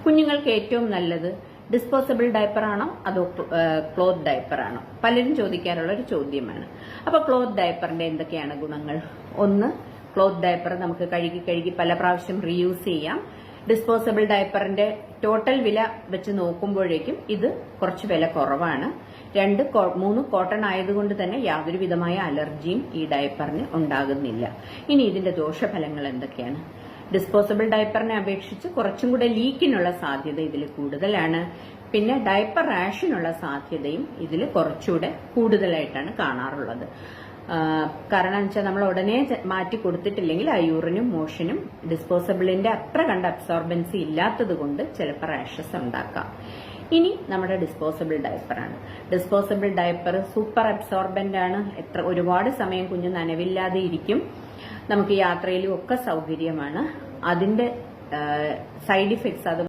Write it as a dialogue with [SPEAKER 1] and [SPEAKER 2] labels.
[SPEAKER 1] കുഞ്ഞുങ്ങൾക്ക് ഏറ്റവും നല്ലത് ഡിസ്പോസബിൾ ഡയപ്പർ ആണോ അതോ ക്ലോത്ത് ഡയപ്പർ ആണോ? പലരും ചോദിക്കാറുള്ള ഒരു ചോദ്യമാണ്. അപ്പൊ ക്ലോത്ത് ഡയപ്പറിന്റെ എന്തൊക്കെയാണ് ഗുണങ്ങൾ? ഒന്ന്, ക്ലോത്ത് ഡയപ്പർ നമുക്ക് കഴുകി പല പ്രാവശ്യം റീയൂസ് ചെയ്യാം. ഡിസ്പോസബിൾ ഡയപ്പറിന്റെ ടോട്ടൽ വില വെച്ച് നോക്കുമ്പോഴേക്കും ഇത് കുറച്ച് വില കുറവാണ്. 2, 3 കോട്ടൺ ആയതുകൊണ്ട് തന്നെ യാതൊരു വിധമായ അലർജിയും ഈ ഡയപ്പറിന് ഉണ്ടാകുന്നില്ല. ഇനി ഇതിന്റെ ദോഷഫലങ്ങൾ എന്തൊക്കെയാണ്? ഡിസ്പോസബിൾ ഡയപ്പറിനെ അപേക്ഷിച്ച് കുറച്ചും കൂടെ ലീക്കിനുള്ള സാധ്യത ഇതിൽ കൂടുതലാണ്. പിന്നെ ഡയപ്പർ റാഷിനുള്ള സാധ്യതയും ഇതിൽ കുറച്ചുകൂടെ കൂടുതലായിട്ടാണ് കാണാറുള്ളത്. കാരണം എന്ന് വെച്ചാൽ നമ്മൾ ഉടനെ മാറ്റി കൊടുത്തിട്ടില്ലെങ്കിൽ ആ യൂറിനും മോഷനും ഡിസ്പോസബിളിന്റെ അത്ര കണ്ട അബ്സോർബൻസി ഇല്ലാത്തത് കൊണ്ട് ചിലപ്പോൾ റാഷസ് ഉണ്ടാക്കാം. ഇനി നമ്മുടെ ഡിസ്പോസബിൾ ഡയപ്പറാണ്. ഡിസ്പോസബിൾ ഡയപ്പർ സൂപ്പർ അബ്സോർബന്റ് ആണ്. ഒരുപാട് സമയം കുഞ്ഞ് നനവില്ലാതെ ഇരിക്കും. നമുക്ക് യാത്രയിലും ഒക്കെ സൗകര്യമാണ്. അതിന്റെ സൈഡ് ഇഫക്ട്സ്